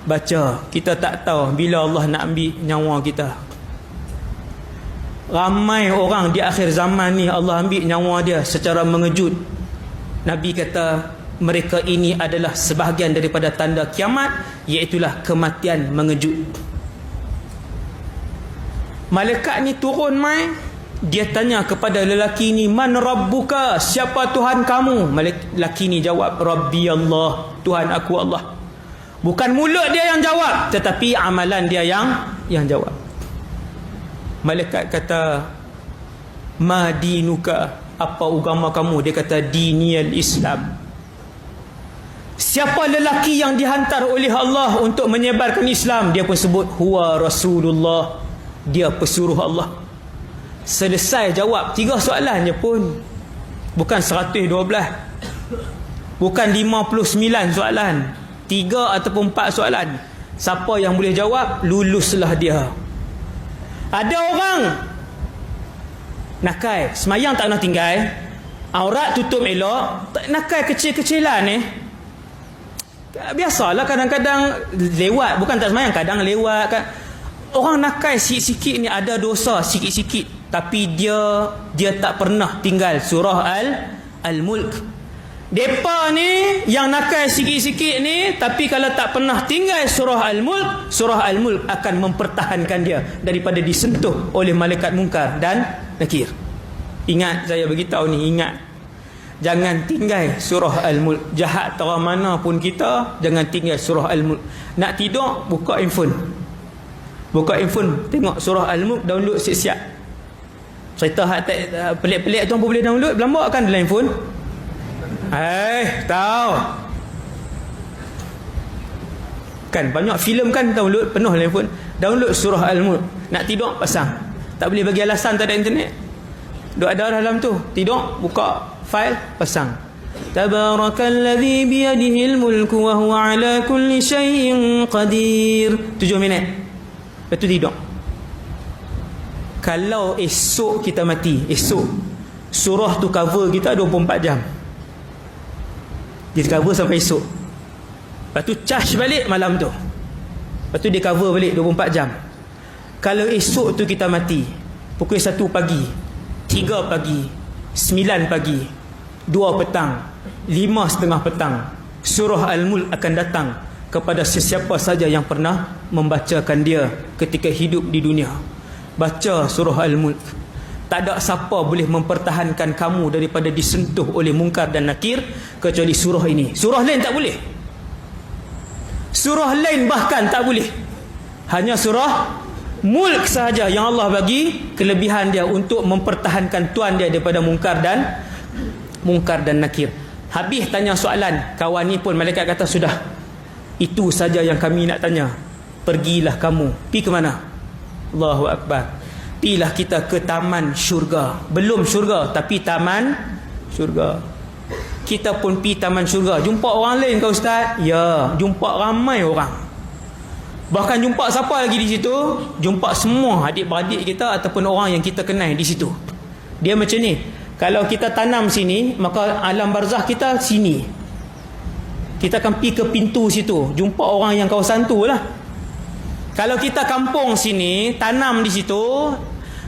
baca, kita tak tahu bila Allah nak ambil nyawa kita. Ramai orang di akhir zaman ni Allah ambil nyawa dia secara mengejut. Nabi kata mereka ini adalah sebahagian daripada tanda kiamat, iaitulah kematian mengejut. Malaikat ni turun mai, dia tanya kepada lelaki ni, man rabbuka, siapa Tuhan kamu? Lelaki ni jawab, Rabbi Allah, Tuhan aku Allah. Bukan mulut dia yang jawab, tetapi amalan dia yang jawab. Malaikat kata, ma dinuka, apa agama kamu? Dia kata, diniyal Islam. Siapa lelaki yang dihantar oleh Allah untuk menyebarkan Islam? Dia pun sebut, huwa Rasulullah, dia pesuruh Allah. Selesai jawab 3 soalan je pun. Bukan 112, bukan 59 soalan, 3 ataupun 4 soalan. Siapa yang boleh jawab, luluslah dia. Ada orang nakai, semayang tak nak tinggal, aurat tutup elok, nakai kecil-kecilan ni. Biasalah kadang-kadang lewat, bukan tak semayang, kadang lewat kan. Orang nakai sikit-sikit ni ada dosa sikit-sikit, tapi dia tak pernah tinggal surah Al-Mulk. Depa ni yang nakai sikit-sikit ni, tapi kalau tak pernah tinggal surah Al-Mulk akan mempertahankan dia daripada disentuh oleh malaikat mungkar dan nakir. Ingat, saya beritahu ni, ingat, jangan tinggal surah Al-Mulk. Jahat terang mana pun kita, jangan tinggal surah Al-Mulk. Nak tidur, buka handphone, tengok surah Al-Mulk, download siap-siap. Cerita pelik-pelik tu apa boleh download, berlambak kan dalam handphone. Tahu kan, banyak filem kan download, penuh dalam handphone. Download surah Al-Mulk. Nak tidur, pasang. Tak boleh bagi alasan tak ada internet, duk ada dalam tu. Tidur, buka file, pasang. Tabarakalladzi biyadihil mulku wa huwa ala kulli syai'in qadir. 7 minit, lepas tu tidur. Kalau esok kita mati, esok surah tu cover kita 24 jam, dia cover sampai esok. Lepas tu charge balik malam tu, lepas tu dia cover balik 24 jam. Kalau esok tu kita mati pukul 1 pagi, 3 pagi, 9 pagi, 2 petang, 5:30 petang, surah Al-Mulk akan datang kepada sesiapa saja yang pernah membacakan dia ketika hidup di dunia. Baca surah Al-Mulk. Tak ada siapa boleh mempertahankan kamu daripada disentuh oleh mungkar dan nakir kecuali surah ini. Surah lain tak boleh. Surah lain bahkan tak boleh. Hanya surah Mulk sahaja yang Allah bagi kelebihan dia untuk mempertahankan tuan dia daripada mungkar dan nakir. Habis tanya soalan, kawan ni pun malaikat kata, sudah, itu saja yang kami nak tanya. Pergilah kamu. Pergi ke mana? Allahu Akbar. Pilah kita ke taman syurga. Belum syurga, tapi taman syurga. Kita pun pi taman syurga. Jumpa orang lain ke Ustaz? Ya, jumpa ramai orang. Bahkan jumpa siapa lagi di situ? Jumpa semua adik-beradik kita ataupun orang yang kita kenal di situ. Dia macam ni, kalau kita tanam sini, maka alam barzakh kita sini. Kita akan pi ke pintu situ, jumpa orang yang kawasan tu lah. Kalau kita kampung sini, tanam di situ,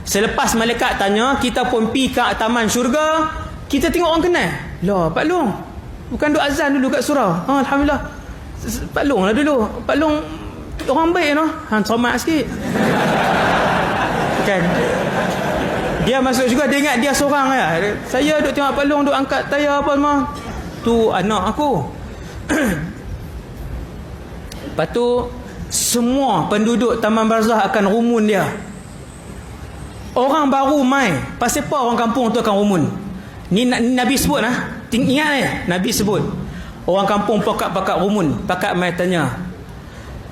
selepas malaikat tanya, kita pun pi ke taman syurga, kita tengok orang kenal. Lah, Pak Long, bukan duk azan dulu kat surau? Alhamdulillah. Pak Long lah dulu. Pak Long orang baik no. Selamat sikit. Kan? Dia masuk juga, dia ingat dia seorang lah. Saya duk tengok Pak Long duk angkat tayar apa semua. Tu anak aku. Lepas tu semua penduduk taman barzakh akan rumun dia. Orang baru mai, pasal apa orang kampung tu akan rumun? Ni Nabi sebut lah. Ingat ni, Nabi sebut. Orang kampung pakat rumun, pakat mai tanya,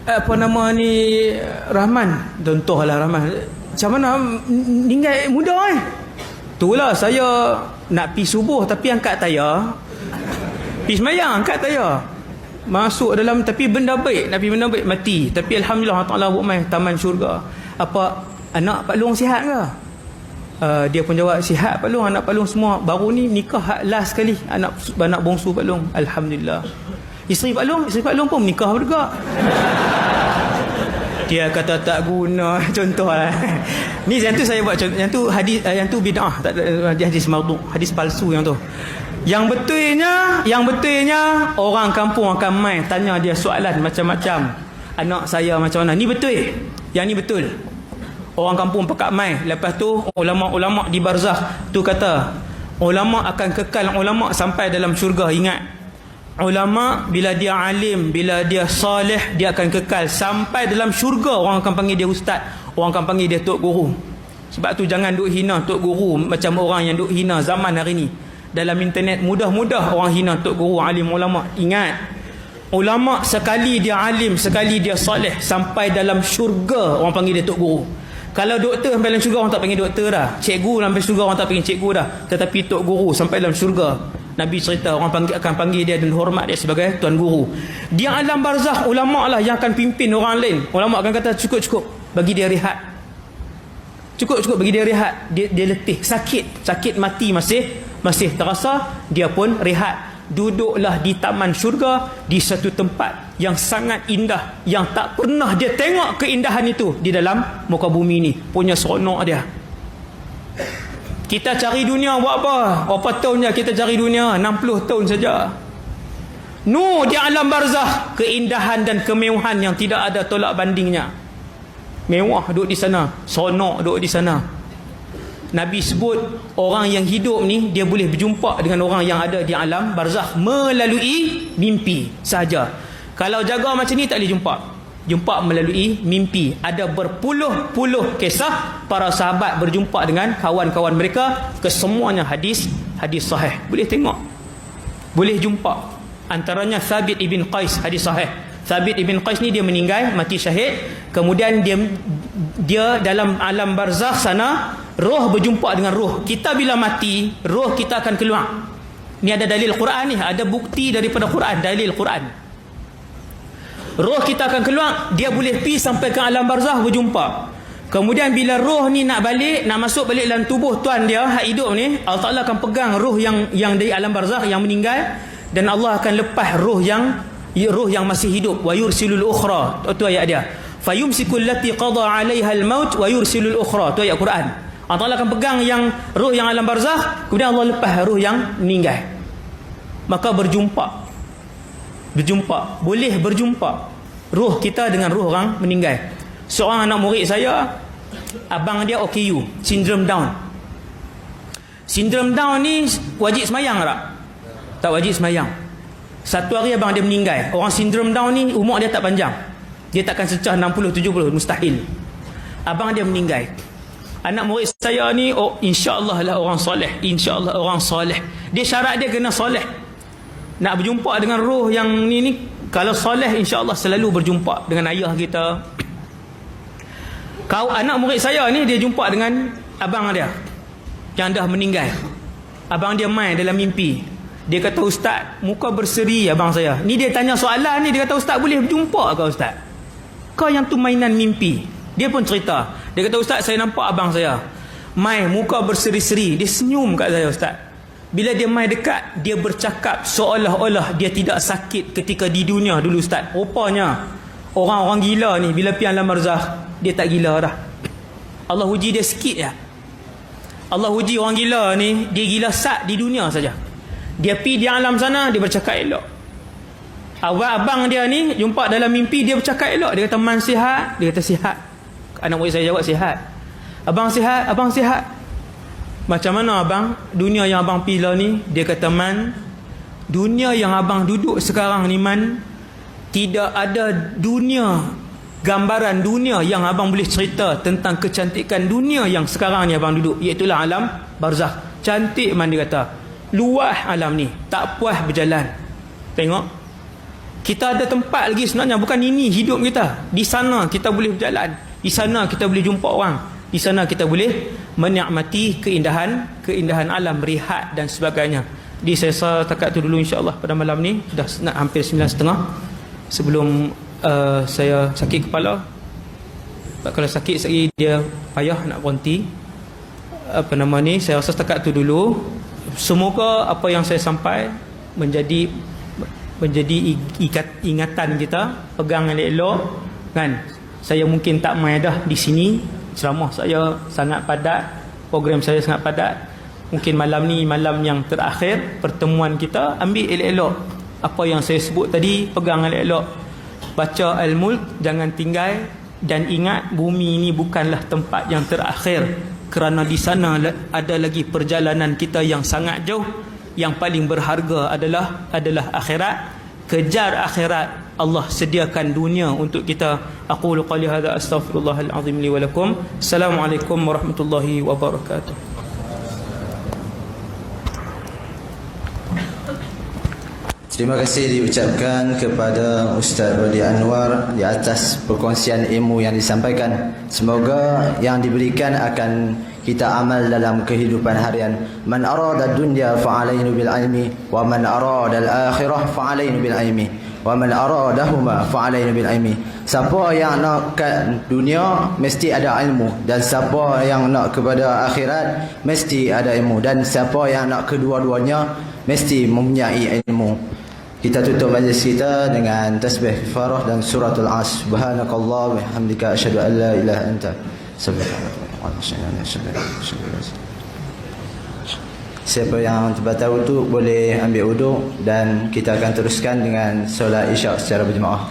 apa nama ni, Rahman, contohlah Rahman, macam mana meninggal muda Itulah saya nak pi subuh tapi angkat tayar. Pi semayang angkat tayar. Masuk dalam, tapi benda baik, Nabi benda baik, mati. Tapi alhamdulillah Allah Taala buat mai taman syurga. Apa anak Pak Long sihat ke? Dia pun jawab, sihat Pak Long, anak Pak Long semua. Baru ni nikah last sekali anak bongsu Pak Long. Alhamdulillah. Isteri Pak Long pun nikah juga. Dia kata tak guna. Contohlah. Ni yang tu saya buat contoh. Yang tu hadis, yang tu bid'ah, tak ada hadis maudhu', hadis palsu yang tu. Yang betulnya orang kampung akan mai tanya dia soalan macam-macam. Anak saya macam mana? Ni betul. Yang ni betul. Orang kampung pekat mai. Lepas tu ulama-ulama di barzakh tu kata, ulama akan kekal ulama sampai dalam syurga. Ingat, ulama bila dia alim, bila dia soleh, dia akan kekal sampai dalam syurga. Orang akan panggil dia ustaz, orang akan panggil dia tok guru. Sebab tu jangan duk hina tok guru macam orang yang duk hina zaman hari ni. Dalam internet mudah-mudah orang hina tok guru, alim, ulama. Ingat, ulama sekali dia alim, sekali dia soleh, sampai dalam syurga orang panggil dia tok guru. Kalau doktor sampai dalam syurga orang tak panggil doktor dah. Cikgu sampai syurga orang tak panggil cikgu dah. Tetapi tok guru sampai dalam syurga, Nabi cerita orang akan panggil dia dan hormat dia sebagai tuan guru. Dia alam barzakh, ulama lah yang akan pimpin orang lain. Ulama akan kata cukup bagi dia rehat. Cukup bagi dia rehat. Dia letih, sakit mati masih terasa, dia pun rehat. Duduklah di taman syurga, di satu tempat yang sangat indah, yang tak pernah dia tengok keindahan itu di dalam muka bumi ni. Punya seronok dia. Kita cari dunia buat apa? Berapa tahun je kita cari dunia? 60 tahun saja. Di alam barzakh, keindahan dan kemewahan yang tidak ada tolak bandingnya. Mewah duduk di sana, seronok duduk di sana. Nabi sebut orang yang hidup ni dia boleh berjumpa dengan orang yang ada di alam barzakh melalui mimpi sahaja. Kalau jaga macam ni tak boleh jumpa melalui mimpi. Ada berpuluh-puluh kisah para sahabat berjumpa dengan kawan-kawan mereka. Kesemuanya hadis sahih. Boleh tengok, boleh jumpa. Antaranya Thabit ibn Qais, hadis sahih. Thabit ibn Qais ni dia meninggal, mati syahid. Kemudian dia dalam alam barzakh sana, roh berjumpa dengan roh. Kita bila mati, roh kita akan keluar. Ni ada dalil Quran ni, ada bukti daripada Quran, dalil Quran. Roh kita akan keluar, dia boleh pergi sampai ke alam barzakh berjumpa. Kemudian bila roh ni nak masuk balik dalam tubuh tuan dia hak hidup ni, Allah Taala akan pegang roh yang dari alam barzakh yang meninggal, dan Allah akan lepas roh yang masih hidup. Wa yursilul ukhra, tu ayat dia. Fayumsikul lati qada 'alaiha al-maut wa yursilul ukhra, tu ayat Quran. Allah Taala akan pegang yang roh yang alam barzakh, kemudian Allah lepas roh yang meninggal. Maka berjumpa, boleh berjumpa roh kita dengan roh orang meninggal. Seorang anak murid saya, abang dia OKU, sindrom Down. Sindrom Down ni wajib semayang tak? Tak wajib semayang. Satu hari abang dia meninggal. Orang sindrom Down ni umur dia tak panjang, dia takkan secah 60-70, mustahil. Abang dia meninggal. Anak murid saya ni, insya-Allah lah orang soleh, insya-Allah orang soleh. Dia syarat dia kena soleh. Nak berjumpa dengan roh yang ni kalau soleh, insya-Allah selalu berjumpa dengan ayah kita. Anak murid saya ni, dia jumpa dengan abang dia yang dah meninggal. Abang dia main dalam mimpi. Dia kata, "Ustaz, muka berseri abang saya." Ni dia tanya soalan ni, dia kata, "Ustaz, boleh berjumpa ke Ustaz? Kau yang tu mainan mimpi." Dia pun cerita. Dia kata, "Ustaz, saya nampak abang saya mai muka berseri-seri. Dia senyum kat saya Ustaz. Bila dia mai dekat, dia bercakap seolah-olah dia tidak sakit ketika di dunia dulu Ustaz." Rupanya orang-orang gila ni bila pergi alam barzakh, dia tak gila dah. Allah uji dia sikit ya. Allah uji orang gila ni, dia gila sat di dunia saja. Dia pergi di alam sana, dia bercakap elok. Abang dia ni jumpa dalam mimpi, dia bercakap elok. Dia kata, "Man sihat?" Dia kata, "Sihat." Anak murid saya jawab, "Sihat." "Abang sihat?" "Abang sihat." "Macam mana abang dunia yang abang pilih ni?" Dia kata, "Man, dunia yang abang duduk sekarang ni Man, tidak ada dunia, gambaran dunia yang abang boleh cerita tentang kecantikan dunia yang sekarang ni abang duduk, iaitulah alam barzakh. Cantik Man," dia kata. "Luas alam ni, tak puas berjalan." Tengok, kita ada tempat lagi sebenarnya, bukan ini hidup kita. Di sana kita boleh berjalan, di sana kita boleh jumpa orang, di sana kita boleh menikmati keindahan alam, rehat dan sebagainya. Jadi saya rasa takat tu dulu insya-Allah pada malam ni. Dah nak hampir 9.30. Sebelum saya sakit kepala. Kalau sakit sekali dia payah nak berhenti. Saya rasa takat tu dulu. Semoga apa yang saya sampai menjadi ingatan kita, pegang elok-elok kan. Saya mungkin tak main dah di sini. Ceramah saya sangat padat, program saya sangat padat. Mungkin malam ni malam yang terakhir pertemuan kita. Ambil elok-elok apa yang saya sebut tadi, pegang elok-elok. Baca Al-Mulk, jangan tinggal. Dan ingat, bumi ini bukanlah tempat yang terakhir, kerana di sana ada lagi perjalanan kita yang sangat jauh. Yang paling berharga adalah akhirat. Kejar akhirat. Allah sediakan dunia untuk kita. Aqulu qali hadza astaghfirullahal azim li wa lakum. Assalamualaikum warahmatullahi wabarakatuh. Terima kasih diucapkan kepada Ustaz Wadi Anwar di atas perkongsian ilmu yang disampaikan. Semoga yang diberikan akan kita amal dalam kehidupan harian. Man arada dunya fa'alainu bil ilmi wa man arada al akhirah fa'alainu bil ilmi wa man aradahuma fa'alainu bil ilmi. Siapa yang nak ke dunia mesti ada ilmu, dan siapa yang nak kepada akhirat mesti ada ilmu, dan siapa yang nak kedua-duanya mesti mempunyai ilmu. Kita tutup majlis kita dengan tasbih farah dan suratul As. Subhanakallah wa bihamdika asyhadu an la ilaha anta astaghfiruka wa atubu ilaik. Siapa yang terbatal wudu boleh ambil wudu, dan kita akan teruskan dengan solat isyak secara berjemaah.